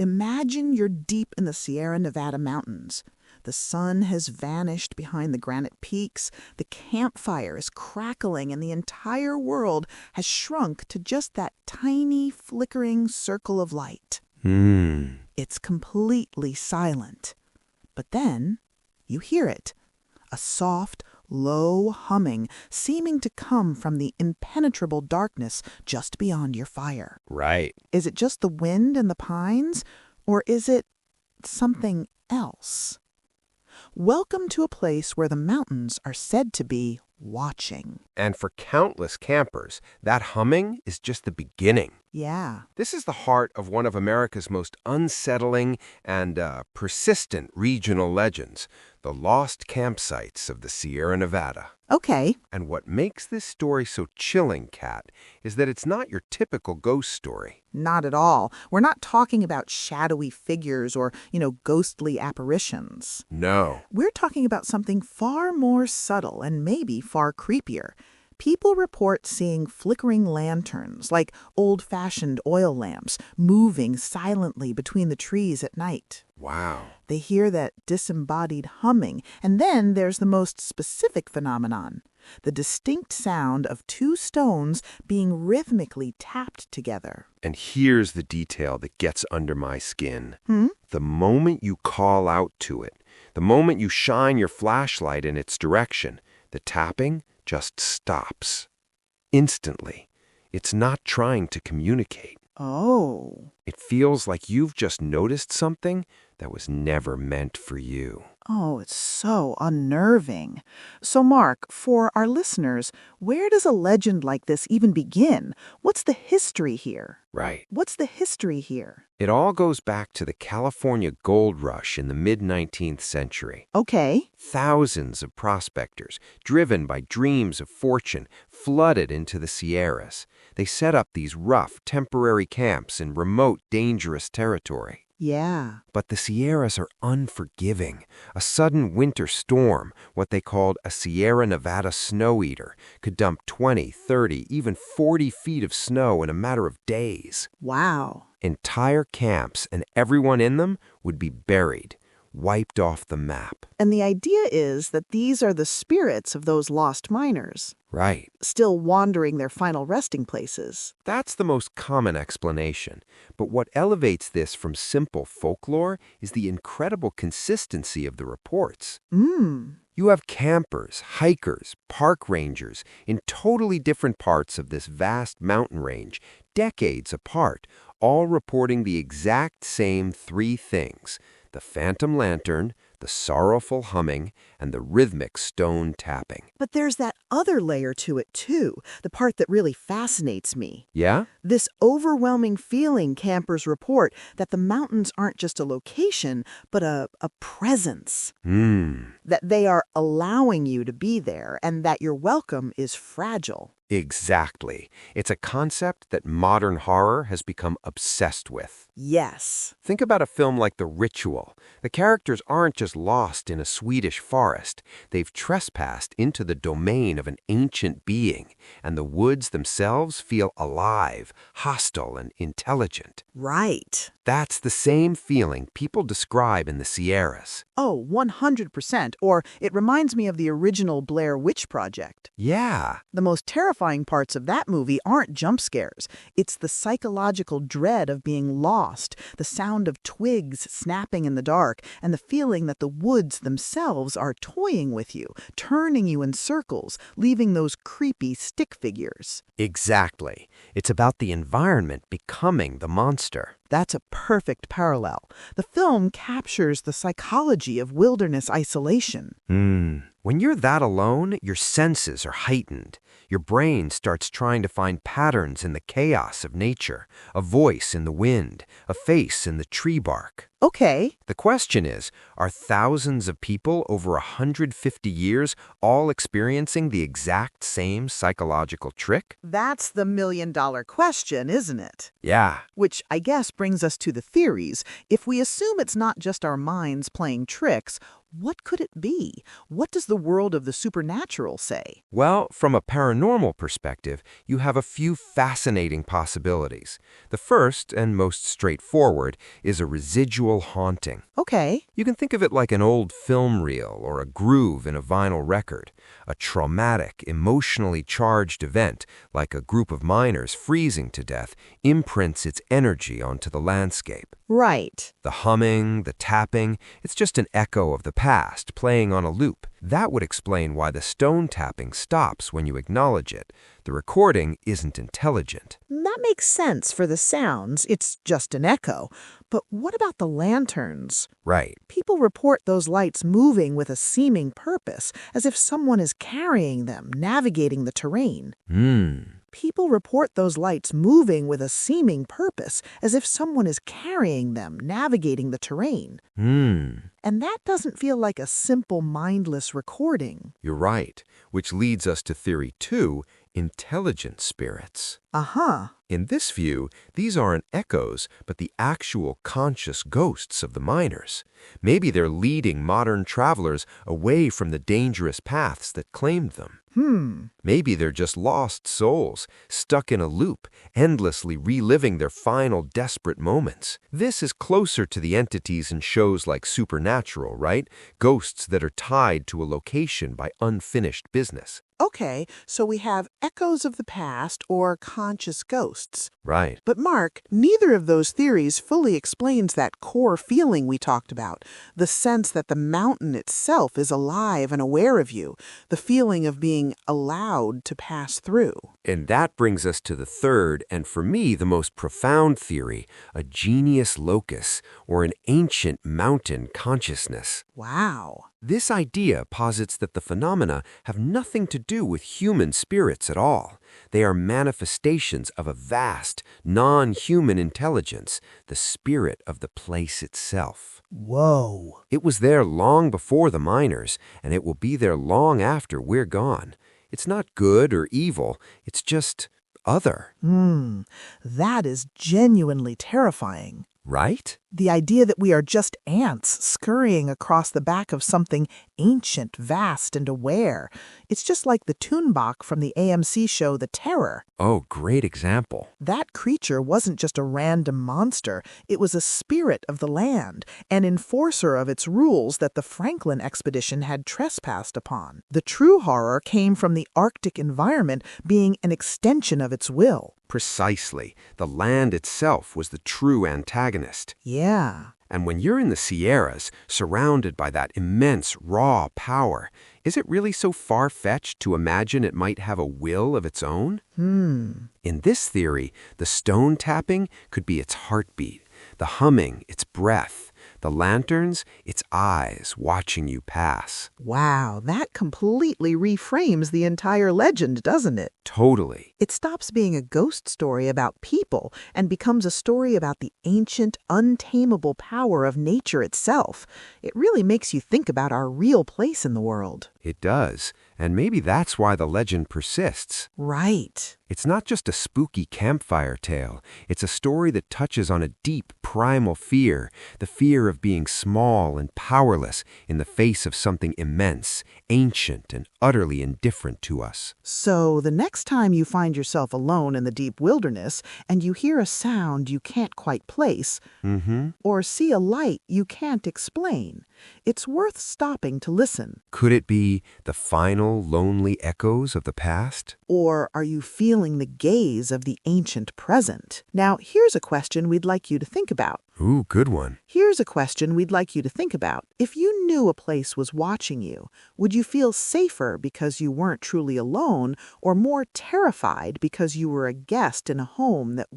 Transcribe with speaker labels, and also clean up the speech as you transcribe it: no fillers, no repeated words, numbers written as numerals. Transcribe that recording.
Speaker 1: Imagine you're deep in the Sierra Nevada mountains. The sun has vanished behind the granite peaks, the campfire is crackling, and the entire world has shrunk to just that tiny, flickering circle of light. It's completely silent. But then you hear it, a soft, low humming seeming to come from the impenetrable darkness just beyond your fire.
Speaker 2: Right.
Speaker 1: Is it just the wind and the pines, or is it something else? Welcome to a place where the mountains are said to be watching.
Speaker 2: And for countless campers, that humming is just the beginning.
Speaker 1: Yeah.
Speaker 2: This is the heart of one of America's most unsettling and persistent regional legends, the lost campsites of the Sierra Nevada.
Speaker 1: Okay.
Speaker 2: And what makes this story so chilling, Kat, is that it's not your typical ghost story.
Speaker 1: Not at all. We're not talking about shadowy figures or, ghostly apparitions.
Speaker 2: No.
Speaker 1: We're talking about something far more subtle and maybe far creepier. People report seeing flickering lanterns, like old-fashioned oil lamps, moving silently between the trees at night.
Speaker 2: Wow.
Speaker 1: They hear that disembodied humming, and then there's the most specific phenomenon, the distinct sound of two stones being rhythmically tapped together.
Speaker 2: And here's the detail that gets under my skin. The moment you call out to it, the moment you shine your flashlight in its direction, the tapping just stops. Instantly. It's not trying to communicate.
Speaker 1: Oh.
Speaker 2: It feels like you've just noticed something that was never meant for you.
Speaker 1: Oh, it's so unnerving. So, Mark, for our listeners, where does a legend like this even begin? What's the history here?
Speaker 2: Right.
Speaker 1: What's the history here?
Speaker 2: It all goes back to the California gold rush in the mid-19th century.
Speaker 1: Okay.
Speaker 2: Thousands of prospectors, driven by dreams of fortune, flooded into the Sierras. They set up these rough, temporary camps in remote, dangerous territory.
Speaker 1: Yeah.
Speaker 2: But the Sierras are unforgiving. A sudden winter storm, what they called a Sierra Nevada snow eater, could dump 20, 30, even 40 feet of snow in a matter of days.
Speaker 1: Wow.
Speaker 2: Entire camps and everyone in them would be buried, wiped off the map.
Speaker 1: And the idea is that these are the spirits of those lost miners,
Speaker 2: Right.
Speaker 1: still wandering their final resting places.
Speaker 2: That's the most common explanation. But what elevates this from simple folklore is the incredible consistency of the reports. You have campers, hikers, park rangers in totally different parts of this vast mountain range, decades apart, all reporting the exact same three things: the phantom lantern, the sorrowful humming, and the rhythmic stone tapping.
Speaker 1: But there's that other layer to it, too, the part that really fascinates me.
Speaker 2: Yeah?
Speaker 1: This overwhelming feeling campers report that the mountains aren't just a location, but a presence. That they are allowing you to be there and that your welcome is fragile.
Speaker 2: Exactly. It's a concept that modern horror has become obsessed with.
Speaker 1: Yes.
Speaker 2: Think about a film like The Ritual. The characters aren't just lost in a Swedish forest. They've trespassed into the domain of an ancient being, and the woods themselves feel alive, hostile, and intelligent.
Speaker 1: Right.
Speaker 2: That's the same feeling people describe in the Sierras.
Speaker 1: Oh, 100%. Or it reminds me of the original Blair Witch Project.
Speaker 2: Yeah.
Speaker 1: The most terrifying parts of that movie aren't jump scares. It's the psychological dread of being lost, the sound of twigs snapping in the dark, and the feeling that the woods themselves are toying with you, turning you in circles, leaving those creepy stick figures.
Speaker 2: Exactly. It's about the environment becoming the monster.
Speaker 1: That's a perfect parallel. The film captures the psychology of wilderness isolation.
Speaker 2: When you're that alone, your senses are heightened. Your brain starts trying to find patterns in the chaos of nature, a voice in the wind, a face in the tree bark.
Speaker 1: Okay.
Speaker 2: The question is, are thousands of people over 150 years all experiencing the exact same psychological trick?
Speaker 1: That's the million-dollar question, isn't it?
Speaker 2: Yeah.
Speaker 1: Which I guess brings us to the theories. If we assume it's not just our minds playing tricks, What could it be? What does the world of the supernatural say?
Speaker 2: Well, from a paranormal perspective, you have a few fascinating possibilities. The first, and most straightforward, is a residual haunting.
Speaker 1: Okay.
Speaker 2: You can think of it like an old film reel or a groove in a vinyl record. A traumatic, emotionally charged event, like a group of miners freezing to death, imprints its energy onto the landscape.
Speaker 1: Right.
Speaker 2: The humming, the tapping, it's just an echo of the past playing on a loop. That would explain why the stone tapping stops when you acknowledge it. The recording isn't intelligent.
Speaker 1: That makes sense for the sounds. It's just an echo. But what about the lanterns?
Speaker 2: Right.
Speaker 1: People report those lights moving with a seeming purpose, as if someone is carrying them, navigating the terrain. People report those lights moving with a seeming purpose, as if someone is carrying them, navigating the terrain. And that doesn't feel like a simple, mindless recording.
Speaker 2: You're right, which leads us to theory 2, intelligent spirits. In this view, these aren't echoes, but the actual conscious ghosts of the miners. Maybe they're leading modern travelers away from the dangerous paths that claimed them. Maybe they're just lost souls, stuck in a loop, endlessly reliving their final desperate moments. This is closer to the entities in shows like Supernatural, right? Ghosts that are tied to a location by unfinished business.
Speaker 1: Okay, so we have echoes of the past or conscious ghosts.
Speaker 2: Right.
Speaker 1: But Mark, neither of those theories fully explains that core feeling we talked about, the sense that the mountain itself is alive and aware of you, the feeling of being allowed to pass through.
Speaker 2: And that brings us to the third, and for me, the most profound theory, a genius locus, or an ancient mountain consciousness.
Speaker 1: Wow.
Speaker 2: This idea posits that the phenomena have nothing to do with human spirits at all. They are manifestations of a vast, non-human intelligence, the spirit of the place itself.
Speaker 1: Whoa.
Speaker 2: It was there long before the miners, and it will be there long after we're gone. It's not good or evil, it's just other.
Speaker 1: That is genuinely terrifying.
Speaker 2: Right?
Speaker 1: The idea that we are just ants scurrying across the back of something ancient, vast, and aware. It's just like the Toonbach from the AMC show The Terror.
Speaker 2: Oh, great example.
Speaker 1: That creature wasn't just a random monster. It was a spirit of the land, an enforcer of its rules that the Franklin expedition had trespassed upon. The true horror came from the Arctic environment being an extension of its will.
Speaker 2: Precisely. The land itself was the true antagonist.
Speaker 1: Yeah.
Speaker 2: And when you're in the Sierras, surrounded by that immense raw power, is it really so far-fetched to imagine it might have a will of its own? In this theory, the stone tapping could be its heartbeat, the humming, its breath, the lanterns, its eyes watching you pass.
Speaker 1: Wow, that completely reframes the entire legend, doesn't it?
Speaker 2: Totally.
Speaker 1: It stops being a ghost story about people and becomes a story about the ancient, untamable power of nature itself. It really makes you think about our real place in the world.
Speaker 2: It does, and maybe that's why the legend persists.
Speaker 1: Right.
Speaker 2: It's not just a spooky campfire tale. It's a story that touches on a deep, primal fear, the fear of being small and powerless in the face of something immense, ancient, and utterly indifferent to us.
Speaker 1: So the next time you find yourself alone in the deep wilderness and you hear a sound you can't quite place, or see a light you can't explain, it's worth stopping to listen.
Speaker 2: Could it be the final, lonely echoes of the past?
Speaker 1: Or are you feeling the gaze of the ancient present? Now, here's a question we'd like you to think about.
Speaker 2: Ooh, good one.
Speaker 1: Here's a question we'd like you to think about. If you knew a place was watching you, would you feel safer because you weren't truly alone, or more terrified because you were a guest in a home that